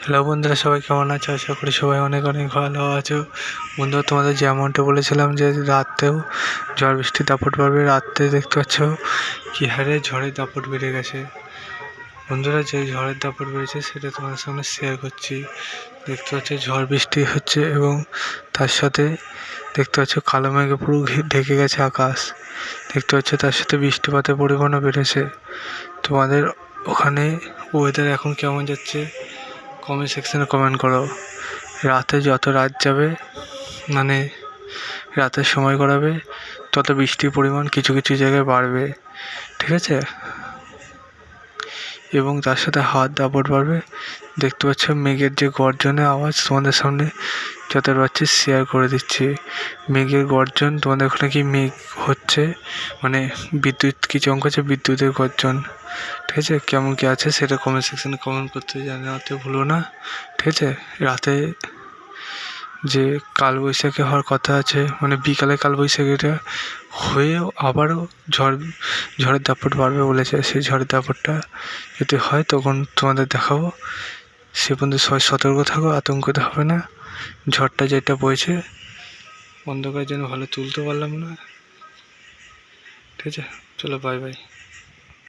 Hello বন্ধুরা, সবাই কেমন আছো? আশা করি সবাই অনেক অনেক ভালো আছো। বন্ধুরা, তোমাদের যেমনটা বলেছিলাম যে রাতেও ঝড় বৃষ্টি দাপট পড়বে। রাত্রে দেখতে পাচ্ছ কি হারে ঝড়ের দাপট বেড়ে গেছে। বন্ধুরা, যে ঝড়ের দাপট বেড়েছে সেটা তোমাদের সামনে শেয়ার করছি। দেখতে পাচ্ছ ঝড় বৃষ্টি হচ্ছে এবং তার সাথে দেখতে পাচ্ছ কালো মেঘে পুরো ঢেকে গেছে আকাশ। দেখতে পাচ্ছ তার সাথে বৃষ্টিপাতের পরিমাণও বেড়েছে। তোমাদের ওখানে ওয়েদার এখন কেমন যাচ্ছে কমেন্ট সেকশনে কমেন্ট করো। রাতে যত রাত যাবে, মানে রাতের সময় গড়াবে, তত বৃষ্টির পরিমাণ কিছু কিছু জায়গায় বাড়বে, ঠিক আছে? এবং তার সাথে হাওয়ার দাপট বাড়বে। দেখতে পাচ্ছ মেঘের যে গর্জনের আওয়াজ তোমাদের সামনে যত পাচ্ছি শেয়ার করে দিচ্ছি। মেঘের গর্জন, তোমাদের ওখানে কি মেঘ হচ্ছে, মানে বিদ্যুৎ কি চমকাচ্ছে, বিদ্যুতের গর্জন, ঠিক আছে? কেমন কি আছে সেটা কমেন্ট সেকশনে কমেন্ট করতে জানাতে ভুলো না, ঠিক আছে? রাতে যে কালবৈশাখী হওয়ার কথা আছে, মানে বিকালে কালবৈশাখীটা হয়েও আবারও ঝড়ের দাপট বাড়বে বলেছে। সেই ঝড়ের দাপটটা যদি হয় তখন তোমাদের দেখাবো। সে পর্যন্ত সবাই সতর্ক থাকো, আতঙ্কিত হবে না। ঝড়টা যেটা বইছে অন্ধকার জন্য ভালো তুলতে পারলাম না, ঠিক আছে? চলো, বাই বাই।